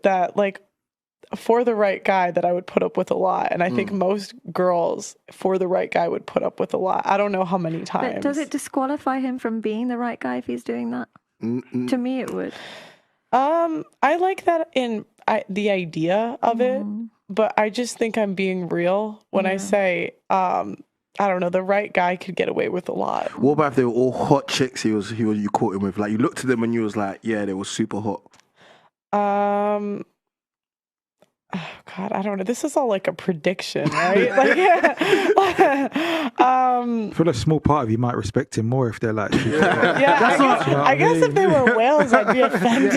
that like for the right guy that I would put up with a lot. And I think most girls for the right guy would put up with a lot. I don't know how many times. But does it disqualify him from being the right guy if he's doing that? To me, it would. I like that the idea of it, but I just think I'm being real when I say, I don't know, the right guy could get away with a lot. What about if they were all hot chicks you caught him with? Like, you looked at them and you was like, yeah, they were super hot. Oh God, I don't know. This is all like a prediction, right? I feel a small part of you might respect him more if they're like... I guess if they were whales, I'd be offended.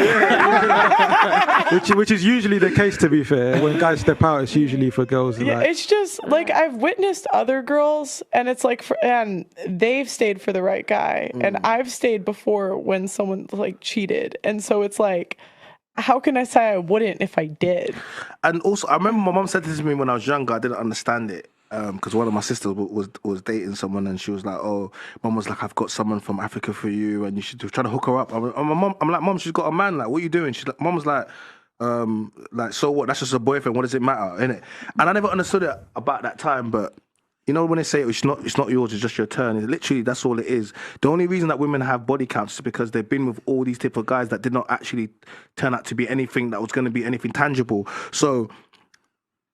which is usually the case, to be fair. When guys step out, it's usually for girls. Yeah, it's just like I've witnessed other girls, and it's like, and they've stayed for the right guy, and I've stayed before when someone like cheated, and so it's like, how can I say I wouldn't if I did? And also, I remember my mom said this to me when I was younger. I didn't understand it because one of my sisters was dating someone, and she was like, "Oh, mom was like, I've got someone from Africa for you, and you should try to hook her up." I'm like, "Mom, she's got a man. Like, what are you doing?" She's like, "Mom was like, so what? That's just a boyfriend. What does it matter, innit?" And I never understood it about that time, but. You know, when they say it's not yours, it's just your turn. It's literally, that's all it is. The only reason that women have body counts is because they've been with all these type of guys that did not actually turn out to be anything that was going to be anything tangible. So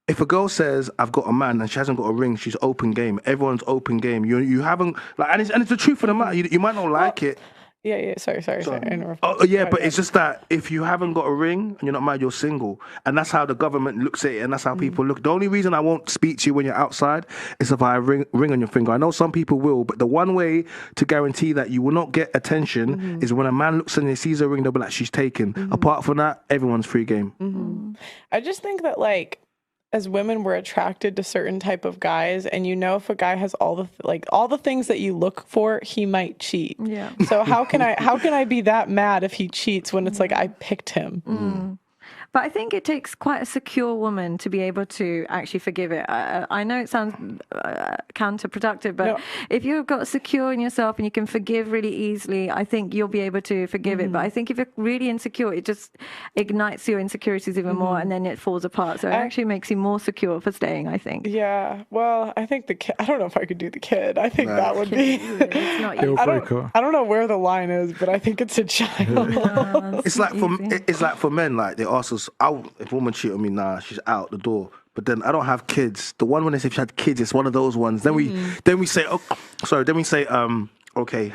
if a girl says, I've got a man and she hasn't got a ring, she's open game. Everyone's open game. You haven't, like, and it's the truth of the matter. You might not like it. Yeah. Sorry. Oh, yeah, but it's just that if you haven't got a ring and you're not married, you're single. And that's how the government looks at it, and that's how people look. The only reason I won't speak to you when you're outside is if I have a ring on your finger. I know some people will, but the one way to guarantee that you will not get attention is when a man looks and he sees a ring, they'll be like, she's taken. Apart from that, everyone's free game. I just think that, like, as women, we're attracted to certain type of guys, and you know, if a guy has all the things that you look for, he might cheat. Yeah. So how can I be that mad if he cheats when it's like I picked him? But I think it takes quite a secure woman to be able to actually forgive it. I know it sounds counterproductive, but if you've got secure in yourself and you can forgive really easily, I think you'll be able to forgive it. But I think if you're really insecure, it just ignites your insecurities even more, and then it falls apart. So it actually makes you more secure for staying, I think. Yeah. Well, I think the kid, I don't know if I could do the kid. I think that would be... It's not I don't know where the line is, but I think it's a child. It's like for men, like they ask us, if a woman cheat on me, nah, she's out the door. But then I don't have kids. The one when they say if she had kids, it's one of those ones. Then we say, okay,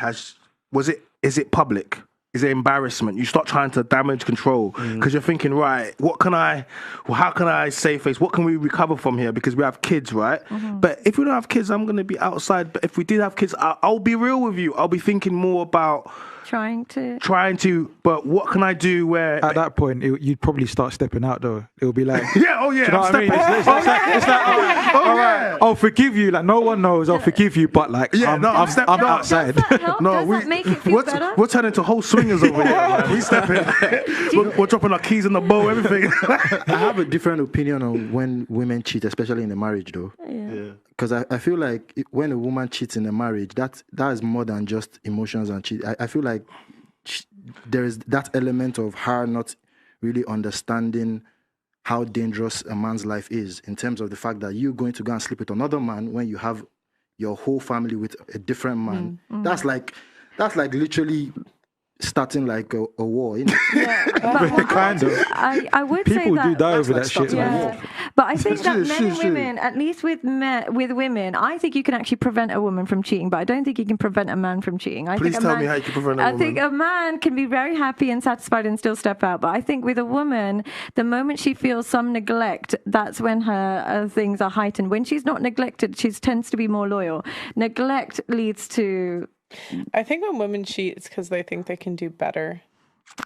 is it public? Is it embarrassment? You start trying to damage control because you're thinking, right, how can I save face? What can we recover from here? Because we have kids, right? But if we don't have kids, I'm going to be outside. But if we did have kids, I'll be real with you. I'll be thinking more about trying to, but what can I do where... At that point, you'd probably start stepping out, though. It'll be like... Do you know what I mean? It's like, all right, I'll forgive you. Like, no one knows I'll forgive you, but like, I'm outside. Does that make it feel better? We're turning into whole swingers over here, man. We step in. We're dropping our keys in the bow, everything. I have a different opinion on when women cheat, especially in a marriage, though. Yeah. Because I feel like when a woman cheats in a marriage, that is more than just emotions and cheat. I feel like there is that element of her not really understanding how dangerous a man's life is, in terms of the fact that you're going to go and sleep with another man when you have your whole family with a different man. That's like literally starting like a war, you know? Kind of. I would People say that do die over that shit. Yeah. But I think that men and women, at least with women, I think you can actually prevent a woman from cheating, but I don't think you can prevent a man from cheating. Please tell me how you can prevent a woman. I think a man can be very happy and satisfied and still step out, but I think with a woman, the moment she feels some neglect, that's when her things are heightened. When she's not neglected, she tends to be more loyal. Neglect leads to... I think when women cheat, it's because they think they can do better.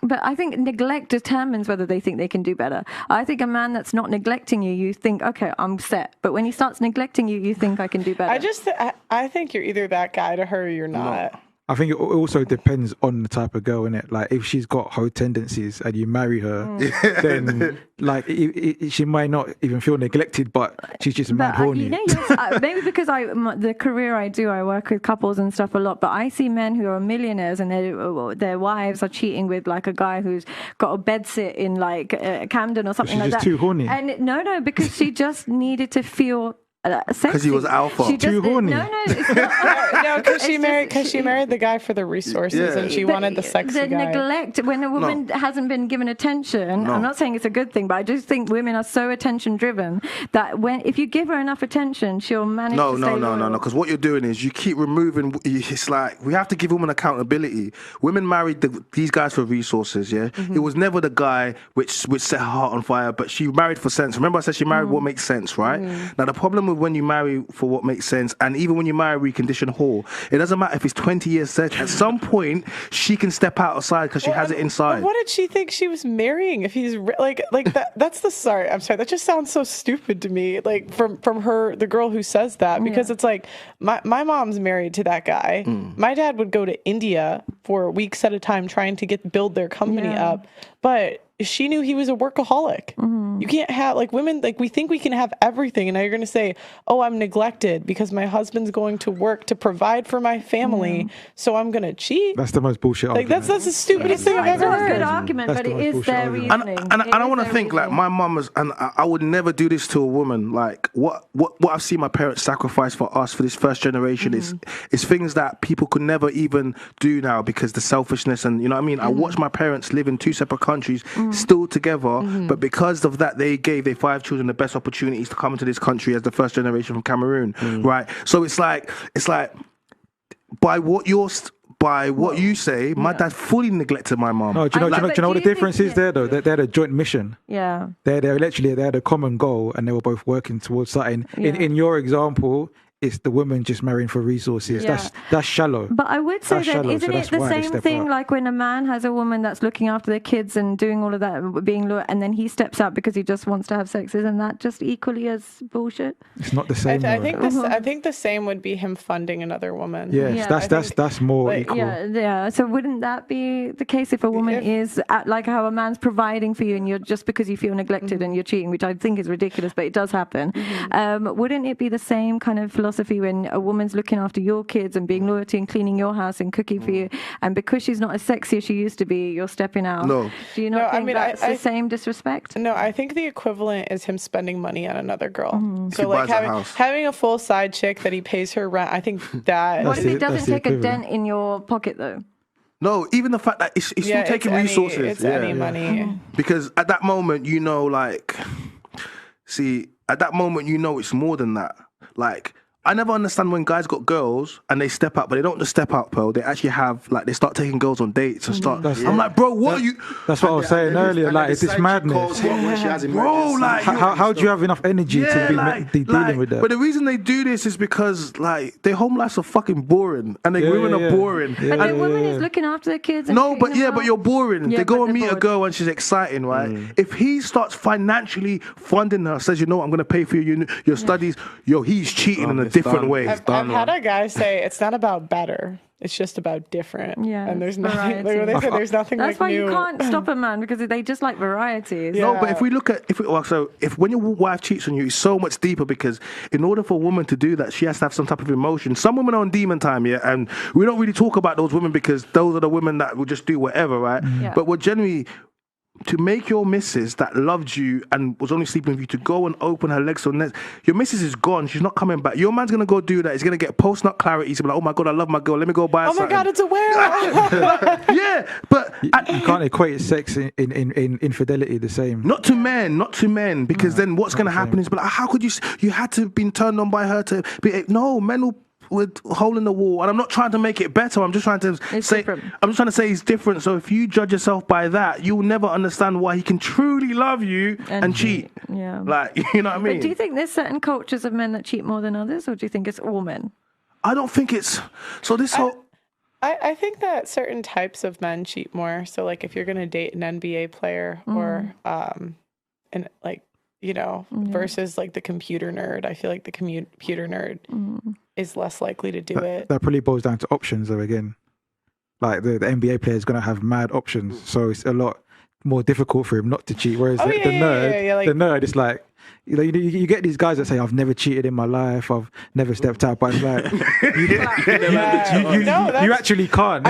But I think neglect determines whether they think they can do better. I think a man that's not neglecting you, you think, okay, I'm set. But when he starts neglecting you, you think I can do better. I think you're either that guy to her or you're not. I think it also depends on the type of girl, innit? Like, if she's got hoe tendencies and you marry her, then like she might not even feel neglected, but she's just mad horny. Maybe because the career I do, I work with couples and stuff a lot, but I see men who are millionaires and their wives are cheating with like a guy who's got a bed sit in like Camden or something like that. She's just too horny. And no, because she just needed to feel because he was alpha. Too horny. No, it's not. No, because she married the guy for the resources, and she wanted the sexy guy. Neglect when a woman hasn't been given attention. I'm not saying it's a good thing, but I just think women are so attention driven that if you give her enough attention, she'll manage. No. Because what you're doing is you keep removing. It's like we have to give women accountability. Women married these guys for resources. Yeah, it was never the guy which set her heart on fire, but she married for sense. Remember, I said she married what makes sense, right? Now the problem with when you marry for what makes sense, and even when you marry a reconditioned whore, it doesn't matter if it's 20 years set. At some point, she can step outside because she has it inside. What did she think she was marrying? If he's like that, that's the sorry. I'm sorry. That just sounds so stupid to me. Like from her, the girl who says that, because it's like my mom's married to that guy. My dad would go to India for weeks at a time trying to build their company up, but she knew he was a workaholic. You can't have, like, women, like, we think we can have everything, and now you're going to say, oh, I'm neglected because my husband's going to work to provide for my family, so I'm going to cheat. That's the most bullshit argument. Like, that's the stupidest thing I've ever heard. It's a good argument, but it is their reasoning. And I want to think, like, my mum was, and I would never do this to a woman. Like, what I've seen my parents sacrifice for us, for this first generation, is things that people could never even do now because the selfishness, and, you know what I mean? I watched my parents live in two separate countries, still together, but because of that, they gave their 5 children the best opportunities to come into this country as the first generation from Cameroon, right? So it's like by what you say, my dad fully neglected my mom. No, do you know what the difference is there though? They had a joint mission. Yeah. They had a common goal and they were both working towards something. Yeah. In your example, it's the woman just marrying for resources. Yeah. That's shallow. But I would say then, isn't it the same thing like when a man has a woman that's looking after their kids and doing all of that, being loyal, and then he steps out because he just wants to have sex? Isn't that just equally as bullshit? It's not the same. I think the same would be him funding another woman. Yes, that's more equal. Yeah. So wouldn't that be the case if a woman is like how a man's providing for you and you're just because you feel neglected and you're cheating, which I think is ridiculous, but it does happen. Wouldn't it be the same kind of philosophy when a woman's looking after your kids and being loyal to you and cleaning your house and cooking for you, and because she's not as sexy as she used to be, you're stepping out? No. Do you not think that's the same disrespect? No, I think the equivalent is him spending money on another girl. So like having a full side chick that he pays her rent, I think that... What if it doesn't take a dent in your pocket though? No, even the fact that it's still taking resources. It's any money. Because at that moment, you know, like... See, at that moment, you know it's more than that. Like... I never understand when guys got girls and they step up, but they don't just step up, Pearl. They actually have, like, they start taking girls on dates and start. I'm like, bro, what are you? That's what I was saying earlier. Like, it's this madness. Bro, like, how do you have enough energy to be dealing with that? But the reason they do this is because, like, their home lives are fucking boring and their women are boring. But the woman is looking after the kids. And but you're boring. They go and meet a girl and she's exciting, right? If he starts financially funding her, says, you know what, I'm going to pay for your studies, he's cheating in a different way. I've had a guy say it's not about better, it's just about different. Yeah, and there's nothing. There's nothing. That's like why new. You can't stop a man because they just like varieties. No, but if we look at if when your wife cheats on you, it's so much deeper because in order for a woman to do that, she has to have some type of emotion. Some women are on demon time, and we don't really talk about those women because those are the women that will just do whatever, right? Yeah. But we're generally. To make your missus that loved you and was only sleeping with you to go and open her legs so your missus is gone, she's not coming back. Your man's gonna go do that. He's gonna get post-nut clarity. He's gonna be like, oh my god, I love my girl. Let me go buy something. Oh my god, it's a whale. Yeah, but you can't equate sex in infidelity the same. Not to men, because then what's gonna happen is, but like, how could you had to have been turned on by her to be? No, men will. With a hole in the wall, and I'm not trying to make it better. I'm just trying to say it's different. So if you judge yourself by that, you'll never understand why he can truly love you and cheat. Yeah, like, you know what I mean. But do you think there's certain cultures of men that cheat more than others, or do you think it's all men? I don't think it's so. This whole. I think that certain types of men cheat more. So like if you're gonna date an NBA player or and like. Versus like the computer nerd. I feel like the computer nerd is less likely to do it. That probably boils down to options though again. like the NBA player is going to have mad options, so it's a lot more difficult for him not to cheat. Whereas the nerd is like, you get these guys that say, I've never cheated in my life, I've never stepped out, but it's like, you actually can't.